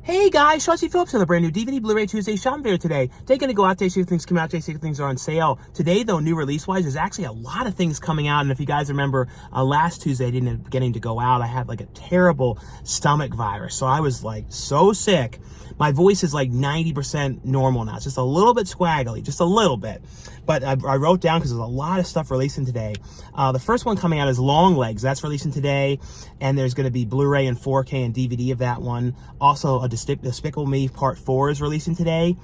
Hey guys, Chauncey Phillips with a brand new DVD Blu-ray Tuesday shopping video today. Taking to go out today, see if things come out today, see if things are on sale. Today though, new release-wise, there's actually a lot of things coming out. And if you guys remember, last Tuesday I didn't end up getting to go out. I had like a terrible stomach virus. So I was like so sick. My voice is like 90% normal now. It's just a little bit squaggly, just a little bit. But I wrote down because there's a lot of stuff releasing today. The first one coming out is Longlegs. That's releasing today. And there's going to be Blu-ray and 4K and DVD of that one. Also, a Despicable Me Part 4 is releasing today.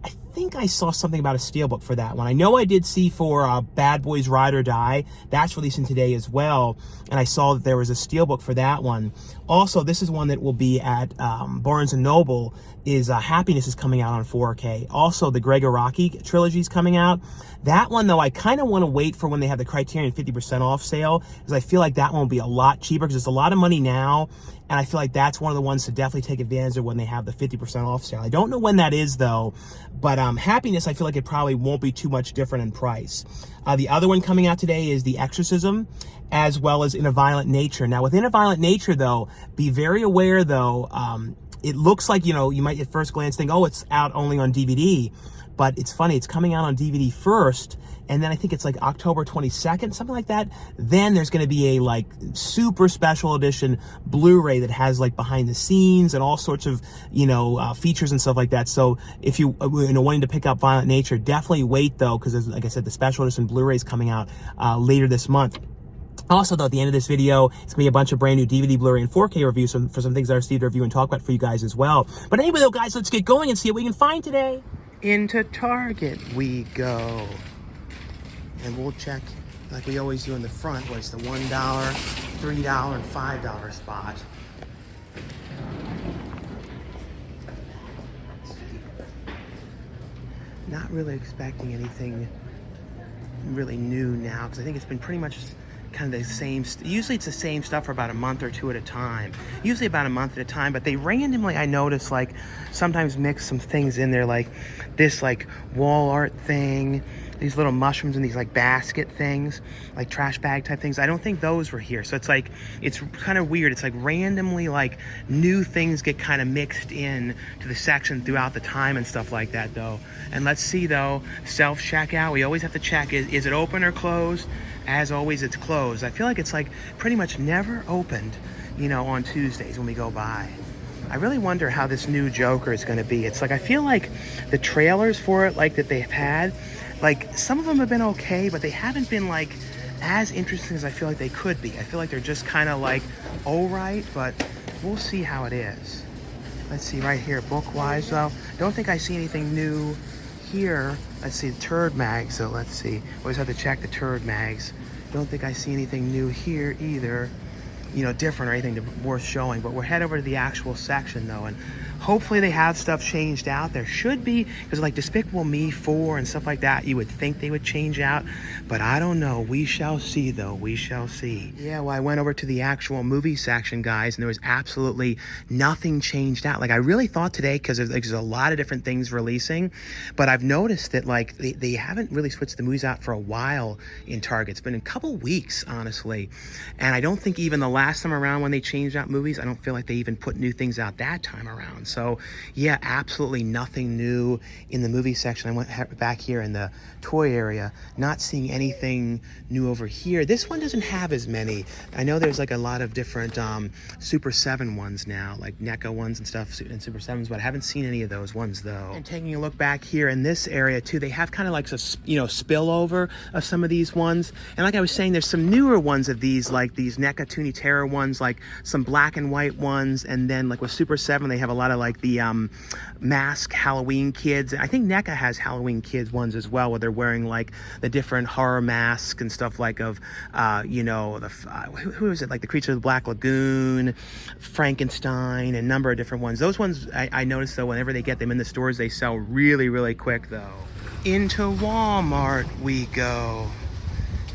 I think I saw something about a Steelbook for that one. I know I did see for Bad Boys Ride or Die. That's releasing today as well. And I saw that there was a Steelbook for that one. Also, this is one that will be at Barnes & Noble. Happines is coming out on 4K. Also, the Gregg Arakis trilogy is coming out. That one, though, I kind of want to wait for when they have the Criterion 50% off sale, because I feel like that one will be a lot cheaper, because it's a lot of money now, and I feel like that's one of the ones to definitely take advantage of when they have the 50% off sale. I don't know when that is, though, but Happiness, I feel like it probably won't be too much different in price. The other one coming out today is The Exorcism, as well as In a Violent Nature. Now, with In a Violent Nature, though, be very aware, though, it looks like, you know, you might at first glance think, oh, it's out only on DVD. But it's funny, it's coming out on DVD first, and then I think it's like October 22nd, something like that. Then there's going to be a like super special edition Blu-ray that has like behind the scenes and all sorts of, you know, features and stuff like that. So if you wanting to pick up Violent Nature, definitely wait though, because like I said, the special edition Blu-ray is coming out later this month. Also, though, at the end of this video, it's going to be a bunch of brand new DVD, Blu-ray, and 4K reviews for some things that I received to review and talk about for you guys as well. But anyway, though, guys, let's get going and see what we can find today. Into Target we go. And we'll check, like we always do in the front, where it's the $1, $3, and $5 spot. Not really expecting anything really new now, because I think it's been pretty much kind of the same. Usually it's the same stuff for about a month or two at a time. Usually about a month at a time, but they randomly, I notice, like sometimes mix some things in there, like this like wall art thing, these little mushrooms and these like basket things, like trash bag type things. I don't think those were here. So it's like, it's kind of weird. It's like randomly like new things get kind of mixed in to the section throughout the time and stuff like that though. And let's see though, self-checkout, we always have to check, is it open or closed? As always, it's closed. I feel like it's like pretty much never opened, you know, on Tuesdays when we go by. I really wonder how this new Joker is going to be. It's like, I feel like the trailers for it, like that they've had, like some of them have been okay, but they haven't been like as interesting as I feel like they could be. I feel like they're just kind of like, all right, but we'll see how it is. Let's see right here, book-wise though. Don't think I see anything new here. Let's see, the turd mag, so let's see. Always have to check the turd mags. Don't think I see anything new here either, you know, different or anything worth showing. But we'll head over to the actual section though, and hopefully they have stuff changed out. There should be, because like Despicable Me 4 and stuff like that, you would think they would change out, but I don't know. We shall see though, we shall see. Yeah, well, I went over to the actual movie section, guys, and there was absolutely nothing changed out. Like I really thought today, because there's a lot of different things releasing, but I've noticed that like they haven't really switched the movies out for a while in Target. It's been a couple weeks, honestly, and I don't think even the last time around when they changed out movies, I don't feel like they even put new things out that time around. So yeah, absolutely nothing new in the movie section. I went back here in the toy area, not seeing anything new over here. This one doesn't have as many. I know there's like a lot of different Super 7 ones now, like NECA ones and stuff, and Super 7s, but I haven't seen any of those ones though. And taking a look back here in this area too, they have kind of like a, you know, spillover of some of these ones. And like I was saying, there's some newer ones of these, like these NECA Toonie Terror ones, like some black and white ones, and then like with Super 7 they have a lot of like the mask Halloween Kids. I think NECA has Halloween Kids ones as well, where they're wearing like the different horror masks and stuff, like of you know, the who is it, like the Creature of the Black Lagoon, Frankenstein, and a number of different ones. Those ones I noticed though, whenever they get them in the stores, they sell really quick though. Into Walmart we go,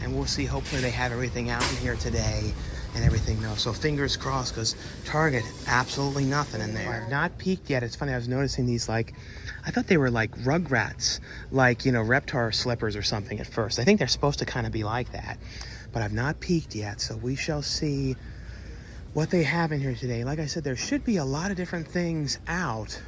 and we'll see, hopefully they have everything out in here today and everything though, so fingers crossed, because Target, absolutely nothing in there. I've not peeked yet. It's funny, I was noticing these, like, I thought they were like Rugrats, like, you know, Reptar slippers or something at first. I think they're supposed to kind of be like that, but I've not peeked yet, so we shall see what they have in here today. Like I said, there should be a lot of different things out,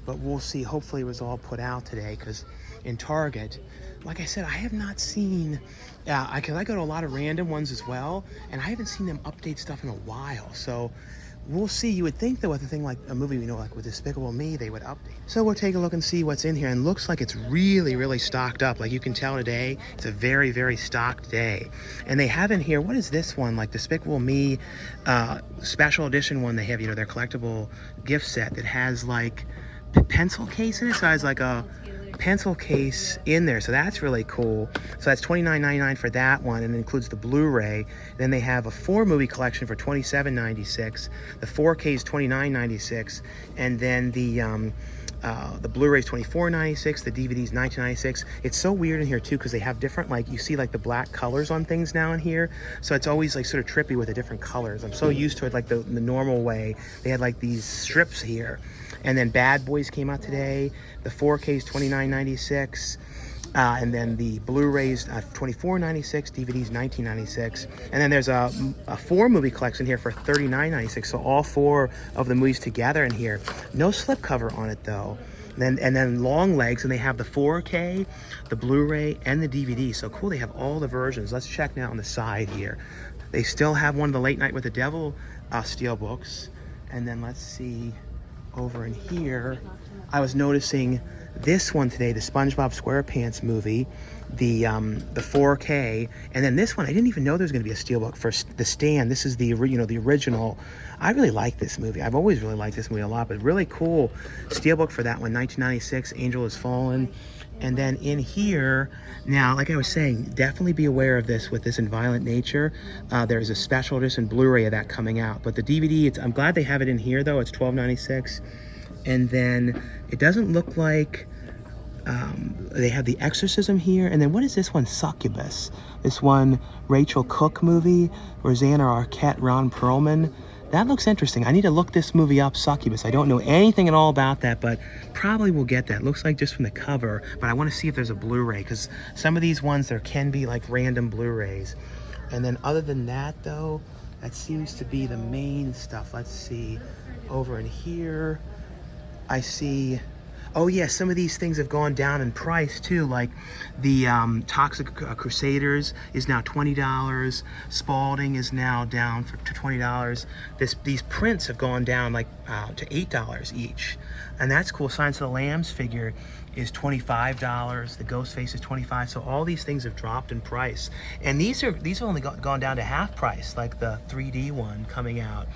but we'll see. Hopefully it was all put out today, because in Target, like I said, I have not seen, because I go to a lot of random ones as well, and I haven't seen them update stuff in a while. So we'll see. You would think that with a thing like a movie, like with Despicable Me, they would update. So we'll take a look and see what's in here, and looks like it's really, really stocked up. Like you can tell today, it's a very, very stocked day. And they have in here, what is this one? Like Despicable Me special edition one. They have, their collectible gift set that has like pencil case in it. So it has like a pencil case in there, so that's really cool. So that's $29.99 for that one, and it includes the Blu-ray. Then they have a 4-movie collection for $27.96. The 4K is $29.96, and then the Blu-ray is $24.96. The DVD is $19.96. It's so weird in here too, because they have different, like you see like the black colors on things now in here, so it's always like sort of trippy with the different colors. I'm so used to it like the normal way. They had like these strips here. And then Bad Boys came out today. The 4K is $29.96. And then the Blu-rays $24.96, DVDs $19.96. And then there's a 4-movie collection here for $39.96. So all 4 of the movies together in here. No slipcover on it though. And then Longlegs, and they have the 4K, the Blu-ray, and the DVD. So cool, they have all the versions. Let's check now on the side here. They still have one of the Late Night with the Devil Steelbooks. And then let's see over in here, I was noticing this one today, the SpongeBob SquarePants movie, the 4K, and then this one, I didn't even know there was going to be a steelbook for The Stand. This is the the original. I really like this movie. I've always really liked this movie a lot, but really cool steelbook for that one. 1996, Angel Has Fallen. And then in here, now, like I was saying, definitely be aware of this with this in Violent Nature. There's a special edition Blu-ray of that coming out. But the DVD, I'm glad they have it in here, though. It's $12.96. And then it doesn't look like they have the Exorcism here. And then what is this one? Succubus. This one, Rachel Cook movie. Rosanna Arquette, Ron Perlman. That looks interesting. I need to look this movie up, Succubus. I don't know anything at all about that, but probably will get that. Looks like just from the cover, but I want to see if there's a Blu-ray, because some of these ones, there can be like random Blu-rays. And then other than that, though, that seems to be the main stuff. Let's see. Over in here, I see... Oh yeah, some of these things have gone down in price too, like the Toxic Crusaders is now $20. Spalding is now down to $20. These prints have gone down like to $8 each, and that's cool. Silence of the Lambs figure is $25. The Ghostface is $25. So all these things have dropped in price, and these are only gone down to half price, like the 3D one coming out,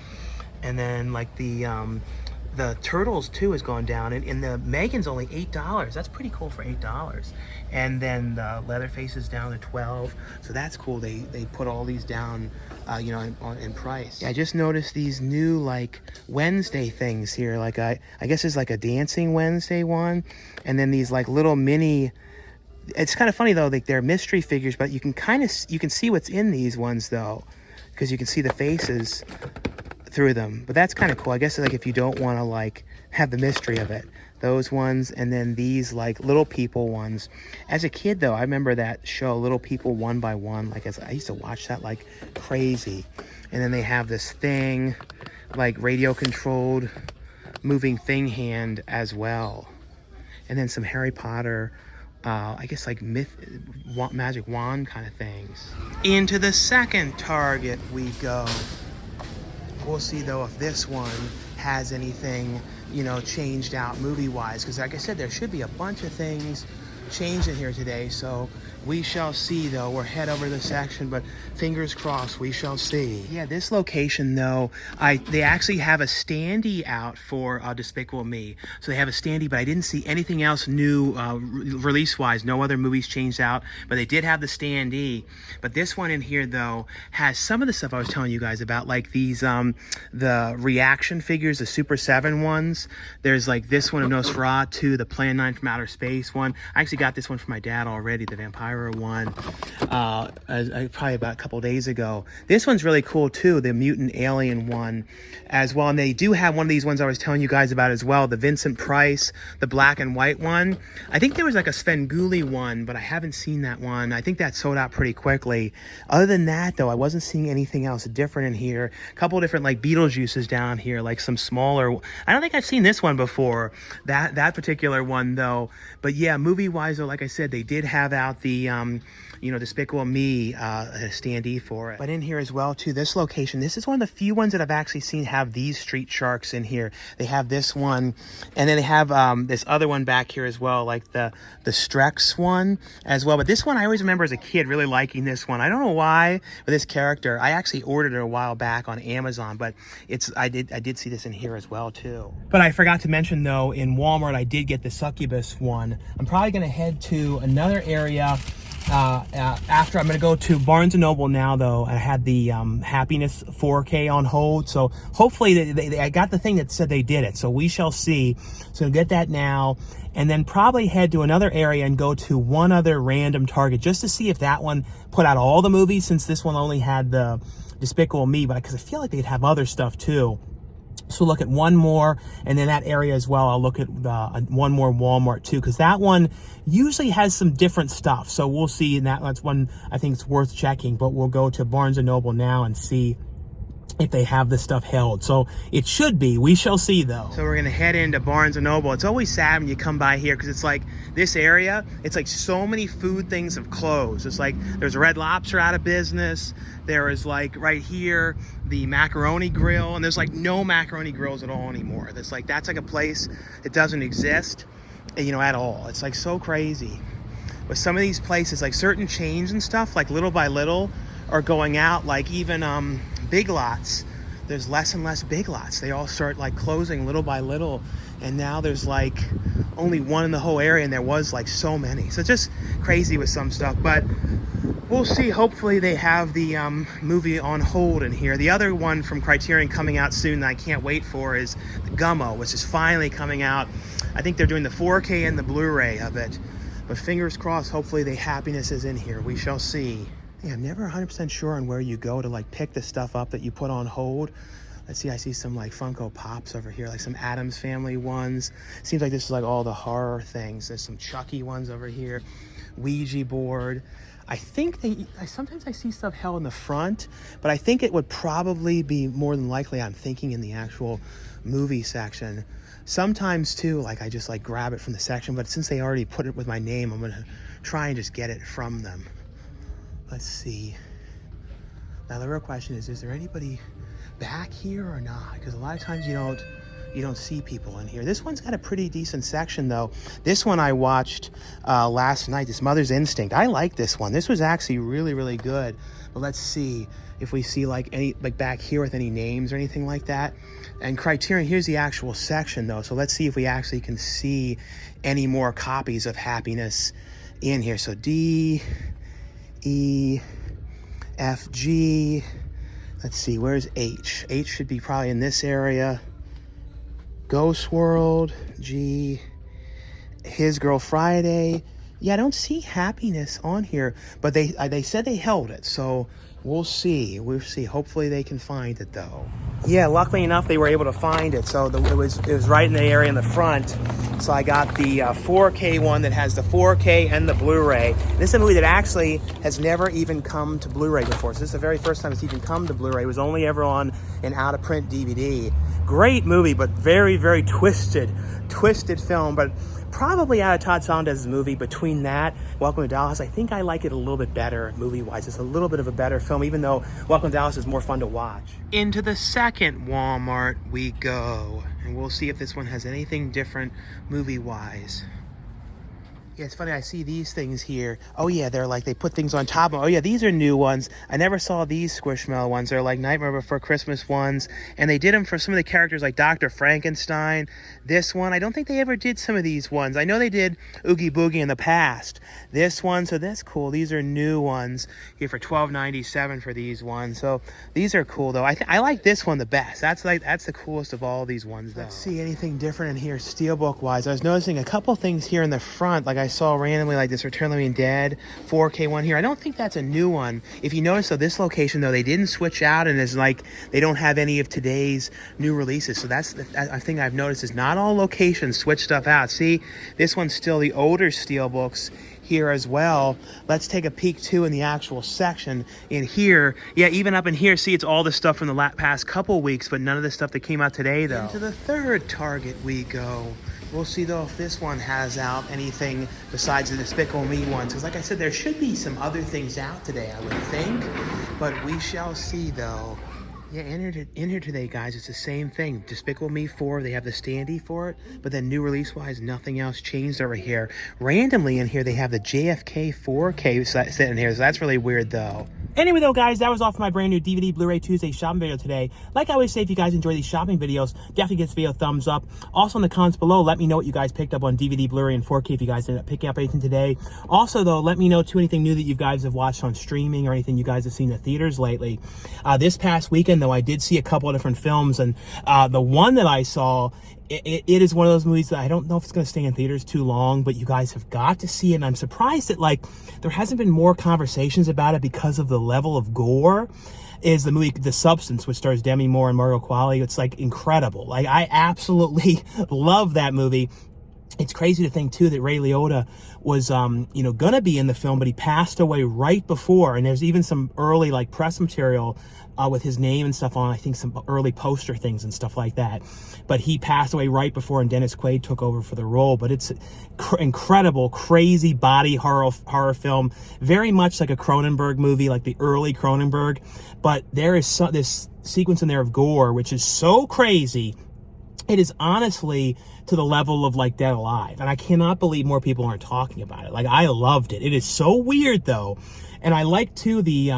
and then like the Turtles too has gone down, and the Megan's only $8. That's pretty cool for $8. And then the Leatherface is down to $12. So that's cool. They put all these down, in price. Yeah, I just noticed these new like Wednesday things here. Like I guess it's like a Dancing Wednesday one, and then these like little mini. It's kind of funny though. Like they're mystery figures, but you can see what's in these ones though, because you can see the faces through them. But that's kind of cool. I guess like if you don't want to like have the mystery of it, those ones. And then these like Little People ones. As a kid though, I remember that show Little People One by One. Like I used to watch that like crazy. And then they have this thing like radio controlled moving thing hand as well. And then some Harry Potter I guess like magic wand kind of things. Into the second Target we go. We'll see though if this one has anything, changed out movie-wise, because like I said, there should be a bunch of things changed in here today, so we shall see though. We'll head over to the section, but fingers crossed, we shall see. Yeah, this location though, they actually have a standee out for Despicable Me. So they have a standee, but I didn't see anything else new release-wise. No other movies changed out, but they did have the standee. But this one in here though has some of the stuff I was telling you guys about, like these the reaction figures, the Super 7 ones. There's like this one of Nosferatu, the Plan 9 from Outer Space one. I actually got this one for my dad already, the Vampire Elvira one probably about a couple days ago. This one's really cool too, the mutant alien one as well. And they do have one of these ones I was telling you guys about as well, the Vincent Price, the black and white one. I think there was like a Svengoolie one, but I haven't seen that one. I think that sold out pretty quickly. Other than that though, I wasn't seeing anything else different in here. A couple different like Beetlejuices down here, like some smaller. I don't think I've seen this one before, that particular one though. But yeah, movie wise though, like I said, they did have out the Despicable Me standee for it. But in here as well too, this location, this is one of the few ones that I've actually seen have these street sharks in here. They have this one, and then they have this other one back here as well, like the Strex one as well. But this one I always remember as a kid really liking this one. I don't know why, but this character, I actually ordered it a while back on Amazon, but I did see this in here as well too. But I forgot to mention though, in Walmart I did get the Succubus one. I'm probably gonna head to another area after. I'm going to go to Barnes & Noble now though. I had the Happiness 4K on hold, so hopefully I got the thing that said they did it, so we shall see. So get that now, and then probably head to another area and go to one other random Target just to see if that one put out all the movies, since this one only had the Despicable Me, but because I feel like they'd have other stuff too. So look at one more, and then that area as well, I'll look at one more Walmart too, because that one usually has some different stuff. So we'll see, and that's one I think it's worth checking. But we'll go to Barnes & Noble now and see if they have this stuff held. So it should be. We shall see though. So we're gonna head into Barnes & Noble. It's always sad when you come by here because it's like this area, it's like so many food things have closed. It's like there's Red Lobster out of business. There is like right here the Macaroni Grill, and there's like no macaroni grills at all anymore. That's like a place that doesn't exist, at all. It's like so crazy. But some of these places, like certain chains and stuff, like little by little are going out. Like even Big Lots, there's less and less Big Lots. They all start like closing little by little, and now there's like only one in the whole area, and there was like so many. So it's just crazy with some stuff, but we'll see. Hopefully they have the movie on hold in here. The other one from Criterion coming out soon that I can't wait for is the Gummo, which is finally coming out. I think they're doing the 4K and the Blu-ray of it, but fingers crossed, hopefully the Happiness is in here. We shall see. Yeah, I'm never 100% sure on where you go to like pick the stuff up that you put on hold. Let's see, I see some like Funko Pops over here, like some Addams Family ones. Seems like this is like all the horror things. There's some Chucky ones over here, Ouija board. I think sometimes I see stuff held in the front, but I think it would probably be more than likely, I'm thinking, in the actual movie section. Sometimes too, like I just like grab it from the section, but since they already put it with my name, I'm gonna try and just get it from them. Let's see. Now the real question is there anybody back here or not? Because a lot of times you don't see people in here. This one's got a pretty decent section though. This one I watched last night, this Mother's Instinct. I like this one. This was actually really, really good. But let's see if we see like any, like back here with any names or anything like that. And Criterion, here's the actual section though. So let's see if we actually can see any more copies of Happiness in here. So D, E, F, G. Let's see, where's H? H should be probably in this area. Ghost World, G, His Girl Friday. Yeah, I don't see Happiness on here, but they said they held it, so we'll see. We'll see. Hopefully they can find it though. Yeah, luckily enough they were able to find it. So it was right in the area in the front. So I got the 4K one that has the 4K and the Blu-ray. This is a movie that actually has never even come to Blu-ray before. So this is the very first time it's even come to Blu-ray. It was only ever on an out-of-print DVD. Great movie, but very, very twisted film. But probably out of Todd Sondheim's movie, between that, Welcome to Dallas, I think I like it a little bit better movie-wise. It's a little bit of a better film, even though Welcome to Dallas is more fun to watch. Into the second Walmart we go, and we'll see if this one has anything different movie-wise. Yeah, it's funny, I see these things here. Oh yeah, they're like, they put things on top of, oh yeah, these are new ones. I never saw these Squishmallow ones. They're like Nightmare Before Christmas ones. And they did them for some of the characters like Dr. Frankenstein. This one, I don't think they ever did some of these ones. I know they did Oogie Boogie in the past. This one, so that's cool. These are new ones here for $12.97 for these ones. So these are cool though. I like this one the best. That's the coolest of all these ones though. Let's see anything different in here Steelbook wise. I was noticing a couple things here in the front. Like I saw randomly like this Return of the Dead 4K one here. I don't think that's a new one. If you notice though, this location though, they didn't switch out, and it's like they don't have any of today's new releases. So that's the I think I've noticed is not all locations switch stuff out. See, this one's still the older Steelbooks here as well. Let's take a peek too in the actual section in here. Yeah, even up in here, see, it's all the stuff from the past couple weeks, but none of the stuff that came out today though. Into the third Target we go. We'll see though if this one has out anything besides the Despicable Me ones, because like I said, there should be some other things out today, I would think, but we shall see though. Yeah, in here today, guys, it's the same thing. Despicable Me 4, they have the standee for it, but then new release-wise, nothing else changed over here. Randomly in here, they have the JFK 4K sitting here, so that's really weird, though. Anyway, though, guys, that was all for my brand new DVD Blu-ray Tuesday shopping video today. Like I always say, if you guys enjoy these shopping videos, definitely give this video a thumbs up. Also, in the comments below, let me know what you guys picked up on DVD, Blu-ray, and 4K if you guys ended up picking up anything today. Also, though, let me know, too, anything new that you guys have watched on streaming or anything you guys have seen in the theaters lately. This past weekend, though, I did see a couple of different films, and the one that I saw, it is one of those movies that I don't know if it's going to stay in theaters too long, but you guys have got to see it, and I'm surprised that, like, there hasn't been more conversations about it because of the level of gore. Is the movie The Substance, which stars Demi Moore and Margot Qualley. It's, like, incredible. Like, I absolutely love that movie. It's crazy to think, too, that Ray Liotta was, you know, gonna be in the film, but he passed away right before. And there's even some early, like, press material with his name and stuff on, I think some early poster things and stuff like that. But he passed away right before, and Dennis Quaid took over for the role. But it's incredible, crazy body horror film, very much like a Cronenberg movie, like the early Cronenberg. But there is this sequence in there of gore, which is so crazy. It is honestly to the level of like Dead Alive. And I cannot believe more people aren't talking about it. Like, I loved it. It is so weird, though. And I like, too, the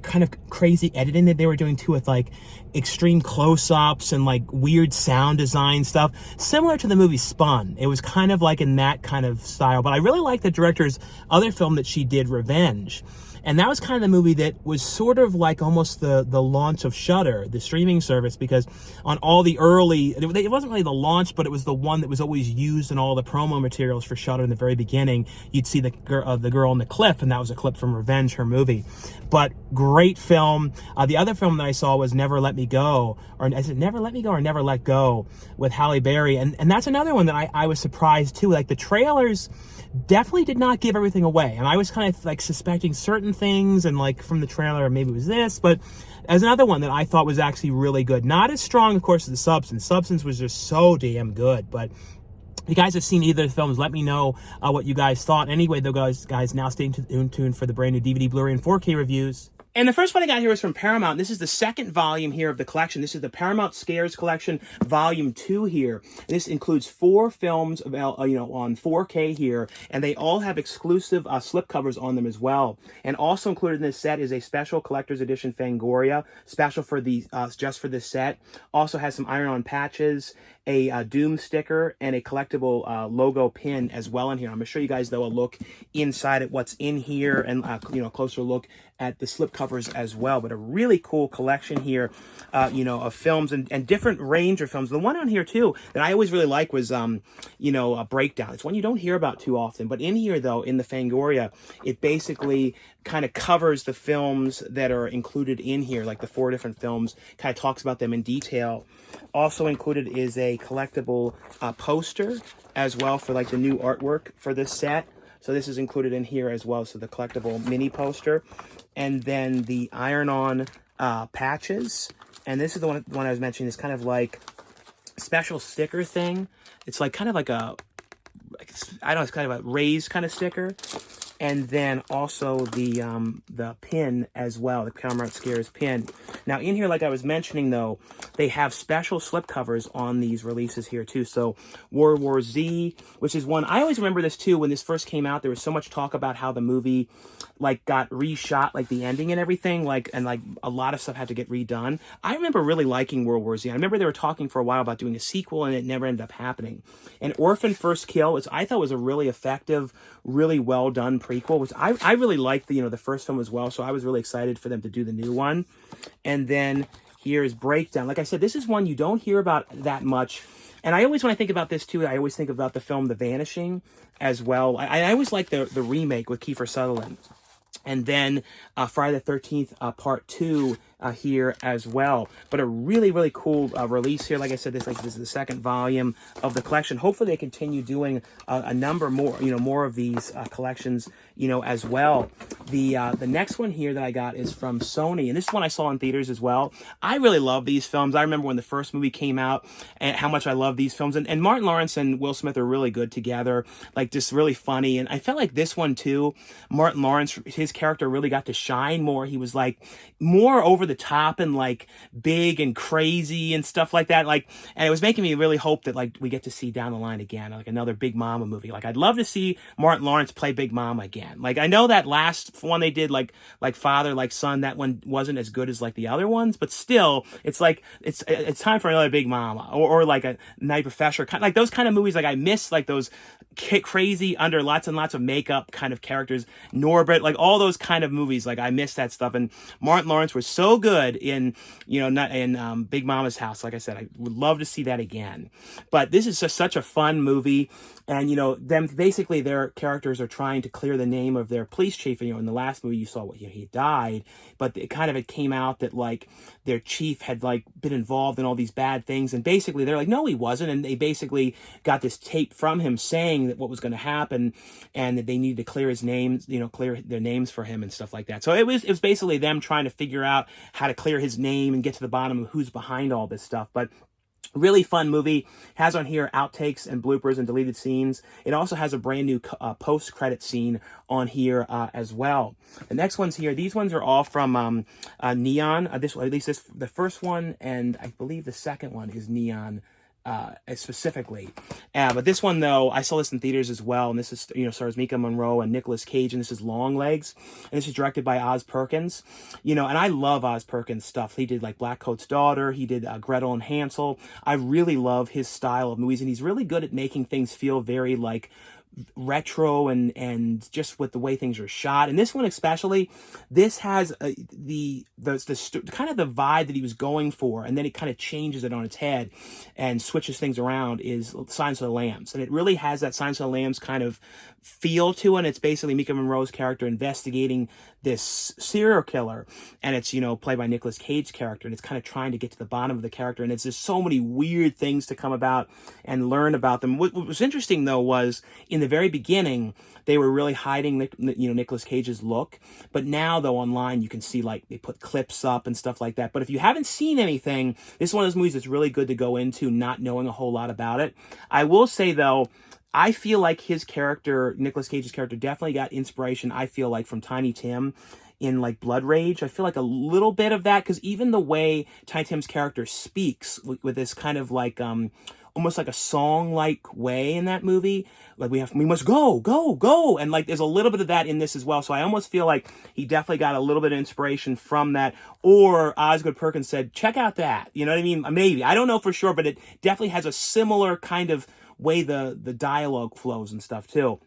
kind of crazy editing that they were doing, too, with, like, extreme close-ups and, like, weird sound design stuff. Similar to the movie Spun. It was kind of like in that kind of style. But I really like the director's other film that she did, Revenge. And that was kind of the movie that was sort of like almost the launch of Shudder, the streaming service, because on all the early, it wasn't really the launch, but it was the one that was always used in all the promo materials for Shudder in the very beginning. You'd see the girl on the cliff, and that was a clip from Revenge, her movie. But great film. The other film that I saw was Never Let Me Go, or is it Never Let Me Go or Never Let Go, with Halle Berry. And that's another one that I was surprised too. Like, the trailers definitely did not give everything away, and I was kind of like suspecting certain things, and like from the trailer maybe it was this, but as another one that I thought was actually really good. Not as strong, of course, as The Substance. Substance was just so damn good. But if you guys have seen either of the films, let me know what you guys thought. Anyway, though, guys, now stay tuned for the brand new DVD, Blu-ray, and 4K reviews. And the first one I got here is from Paramount. This is the second volume here of the collection. This is the Paramount Scares Collection, Volume 2 here. This includes 4 films, on 4K here, and they all have exclusive slipcovers on them as well. And also included in this set is a special collector's edition Fangoria, special for the just for this set. Also has some iron-on patches, a Doom sticker, and a collectible logo pin as well in here. I'm going to show you guys, though, a look inside at what's in here, and a closer look at the slipcovers as well. But a really cool collection here, of films and different range of films. The one on here, too, that I always really like was, a Breakdown. It's one you don't hear about too often. But in here, though, in the Fangoria, it basically kind of covers the films that are included in here, like the 4 different films, kind of talks about them in detail. Also included is a collectible poster as well for like the new artwork for this set. So this is included in here as well. So the collectible mini poster, and then the iron-on patches. And this is the one I was mentioning. It's kind of like special sticker thing. It's like kind of like it's kind of a raised kind of sticker. And then also the pin as well, the Paramount Scares pin. Now in here, like I was mentioning, though, they have special slipcovers on these releases here too. So World War Z, which is one, I always remember this too, when this first came out, there was so much talk about how the movie like got reshot, like the ending and everything, and a lot of stuff had to get redone. I remember really liking World War Z. I remember they were talking for a while about doing a sequel, and it never ended up happening. And Orphan First Kill, which I thought was a really effective, really well done prequel, which I really liked the first film as well, so I was really excited for them to do the new one. And then here's Breakdown. Like I said, this is one you don't hear about that much, And I always, when I think about this too, I always think about the film The Vanishing as well. I always like the remake with Kiefer Sutherland. And then Friday the 13th, part 2 here as well. But a really, really cool release here. Like I said, this is the second volume of the collection. Hopefully they continue doing a number more, more of these collections, as well. The next one here that I got is from Sony. And this is one I saw in theaters as well. I really love these films. I remember when the first movie came out and how much I love these films. And Martin Lawrence and Will Smith are really good together. Like, just really funny. And I felt like this one too, Martin Lawrence, his character really got to shine more. He was like more over the top and like big and crazy and stuff like that. Like, and it was making me really hope that like we get to see down the line again, like another Big Mama movie. Like, I'd love to see Martin Lawrence play Big Mama again. Like, I know that last one they did, like Father, like Son, that one wasn't as good as like the other ones, but still, it's like it's time for another Big Mama or like a Night Professor, kind like those kind of movies. Like, I miss like those crazy under lots and lots of makeup kind of characters, Norbert, like all those kind of movies. Like, I miss that stuff. And Martin Lawrence was so good in not in Big Mama's House. Like I said, I would love to see that again. But this is just such a fun movie. And them basically, their characters are trying to clear the name of their police chief. In the last movie you saw he died, but it came out that like their chief had like been involved in all these bad things, and basically they're like, no, he wasn't. And they basically got this tape from him saying that what was going to happen, and that they needed to clear his names, clear their names for him and stuff like that. So it was basically them trying to figure out how to clear his name and get to the bottom of who's behind all this stuff. But really fun movie. Has on here outtakes and bloopers and deleted scenes. It also has a brand new post-credit scene on here as well. The next ones here, these ones are all from Neon. The first one, and I believe the second one is Neon specifically. But this one, though, I saw this in theaters as well, and this is, stars Maika Monroe and Nicolas Cage, and this is Longlegs, and this is directed by Oz Perkins. And I love Oz Perkins stuff. He did like Black Coat's Daughter, he did Gretel and Hansel. I really love his style of movies, and he's really good at making things feel very like retro and just with the way things are shot. And this one especially, this has the kind of the vibe that he was going for, and then it kind of changes it on its head and switches things around, is Silence of the Lambs. And it really has that Silence of the Lambs kind of feel to it. And it's basically Maika Monroe's character investigating this serial killer, and it's played by Nicolas Cage's character, and it's kind of trying to get to the bottom of the character, and it's just so many weird things to come about and learn about them. What was interesting though was in the very beginning they were really hiding Nicolas Cage's look, but now though online you can see like they put clips up and stuff like that. But if you haven't seen anything, this is one of those movies that's really good to go into not knowing a whole lot about it. I will say though, I feel like his character, Nicolas Cage's character, definitely got inspiration, I feel like, from Tiny Tim in like Blood Rage. I feel like a little bit of that, because even the way Tiny Tim's character speaks with this kind of like almost like a song-like way in that movie, like we must go, go, go, and like there's a little bit of that in this as well. So I almost feel like he definitely got a little bit of inspiration from that, or Osgood Perkins said, check out that, you know what I mean? Maybe, I don't know for sure, but it definitely has a similar kind of way the dialogue flows and stuff too.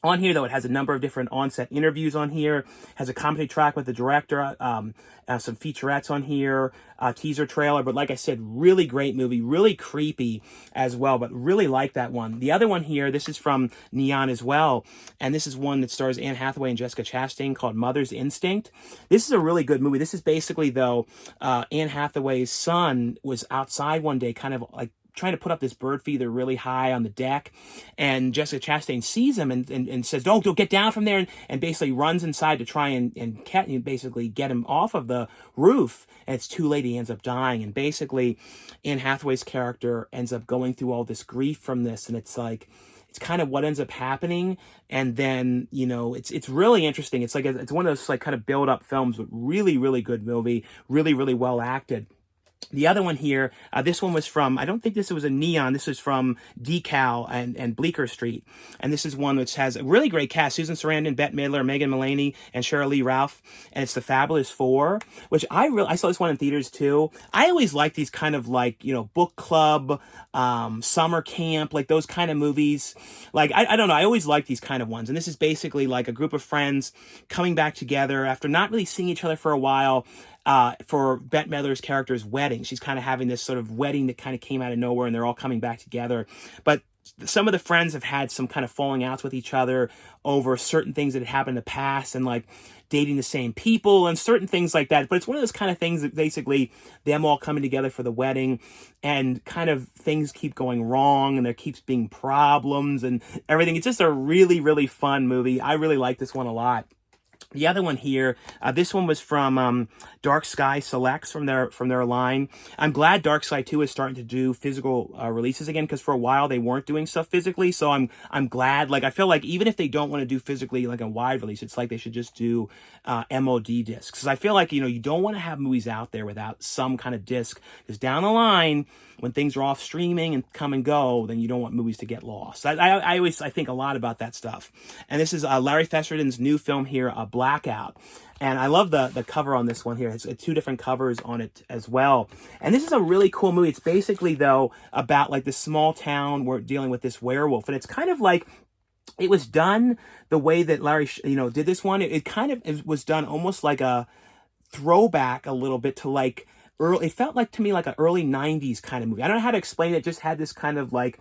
On here, though, it has a number of different on-set interviews on here, has a comedy track with the director, some featurettes on here, teaser trailer. But like I said, really great movie, really creepy as well, but really like that one. The other one here, this is from Neon as well, and this is one that stars Anne Hathaway and Jessica Chastain, called Mother's Instinct. This is a really good movie. This is basically, though, Anne Hathaway's son was outside one day, kind of like trying to put up this bird feeder really high on the deck, and Jessica Chastain sees him and says, don't get down from there, and basically runs inside to try and basically get him off of the roof, and it's too late. He ends up dying, and basically Anne Hathaway's character ends up going through all this grief from this, and it's like, it's kind of what ends up happening. And then, it's really interesting. It's like, it's one of those like kind of build up films, but really, really good movie, really, really well acted. The other one here, this one was from, I don't think this was a Neon, this was from Decal and Bleecker Street. And this is one which has a really great cast: Susan Sarandon, Bette Midler, Megan Mullany, and Sheryl Lee Ralph. And it's The Fabulous Four, which I saw this one in theaters too. I always like these kind of like, book club, summer camp, like those kind of movies. Like, I don't know, I always like these kind of ones. And this is basically like a group of friends coming back together after not really seeing each other for a while, for Bette Midler's character's wedding. She's kind of having this sort of wedding that kind of came out of nowhere, and they're all coming back together. But some of the friends have had some kind of falling outs with each other over certain things that had happened in the past, and like dating the same people and certain things like that. But it's one of those kind of things that basically them all coming together for the wedding, and kind of things keep going wrong, and there keeps being problems and everything. It's just a really, really fun movie. I really like this one a lot. The other one here, this one was from Dark Sky Selects from their line. I'm glad Dark Sky 2 is starting to do physical releases again, because for a while they weren't doing stuff physically. So I'm glad. Like, I feel like even if they don't want to do physically like a wide release, it's like they should just do MOD discs. Because I feel like, you know, you don't want to have movies out there without some kind of disc, because down the line, when things are off streaming and come and go, then you don't want movies to get lost. I always think a lot about that stuff. And this is Larry Festerden's new film here, Blackout. And I love the cover on this one here. It's two different covers on it as well. And this is a really cool movie. It's basically, though, about like this small town where dealing with this werewolf. And it's kind of like, it was done the way that Larry, did this one. It was done almost like a throwback a little bit to like, it felt like to me like an early 90s kind of movie. I don't know how to explain it. It just had this kind of like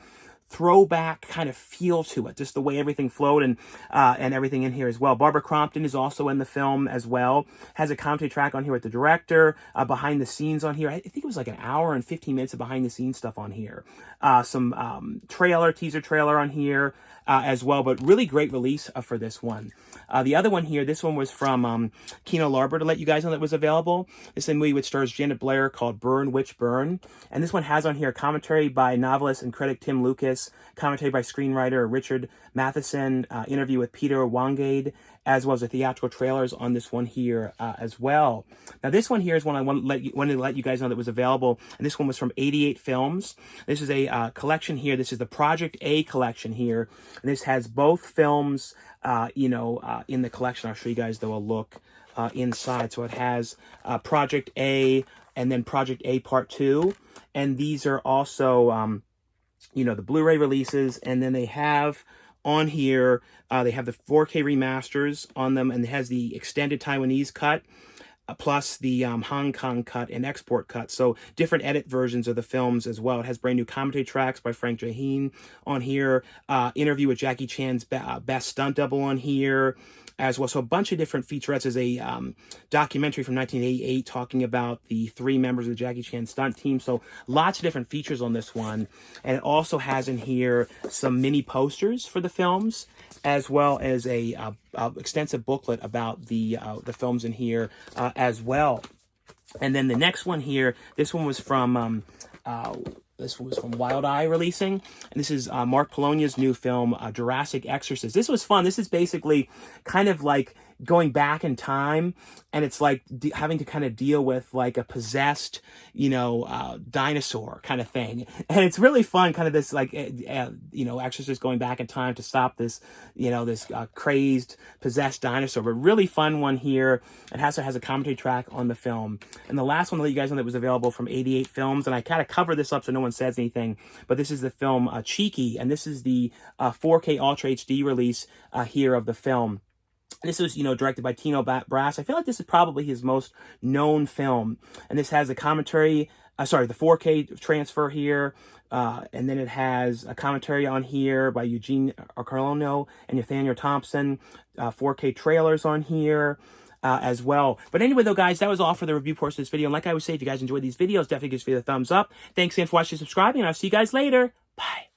throwback kind of feel to it, just the way everything flowed, and everything in here as well. Barbara Crampton is also in the film as well. Has a commentary track on here with the director, behind the scenes on here. I think it was like an hour and 15 minutes of behind the scenes stuff on here. Some teaser trailer on here as well, but really great release for this one. The other one here, this one was from Kino Lorber, to let you guys know that was available. This is a movie which stars Janet Blair called Burn, Witch, Burn. And this one has on here commentary by novelist and critic Tim Lucas, commentary by screenwriter Richard Matheson, interview with Peter Wangade, as well as the theatrical trailers on this one here as well. Now, this one here is one I wanted to let you guys know that was available, and this one was from 88 Films. This is a collection here. This is the Project A collection here, and this has both films, in the collection. I'll show you guys, though, a look inside. So it has Project A and then Project A Part 2, and these are also, the Blu-ray releases, and then they have on here, they have the 4K remasters on them, and it has the extended Taiwanese cut, plus the Hong Kong cut and export cut. So different edit versions of the films as well. It has brand new commentary tracks by Frank Jaheen on here, interview with Jackie Chan's best stunt double on here as well. So a bunch of different featurettes. There's a documentary from 1988 talking about the 3 members of the Jackie Chan stunt team. So lots of different features on this one. And it also has in here some mini posters for the films, as well as a extensive booklet about the films in here as well. And then the next one here, this one was from Wild Eye releasing, and this is Mark Polonia's new film, Jurassic Exorcist. This was fun. This is basically kind of like going back in time, and it's like having to kind of deal with like a possessed, dinosaur kind of thing. And it's really fun, kind of this like, exorcist going back in time to stop this, this crazed, possessed dinosaur. But really fun one here. It also has a commentary track on the film. And the last one to let you guys know that was available from 88 Films, and I kind of cover this up so no one says anything, but this is the film Cheeky, and this is the 4K Ultra HD release here of the film. This was, directed by Tino Brass. I feel like this is probably his most known film. And this has a commentary, the 4K transfer here. And then it has a commentary on here by Eugene Arcarlono and Nathaniel Thompson. 4K trailers on here as well. But anyway, though, guys, that was all for the review portion of this video. And like I would say, if you guys enjoyed these videos, definitely give us a thumbs up. Thanks again for watching and subscribing, and I'll see you guys later. Bye.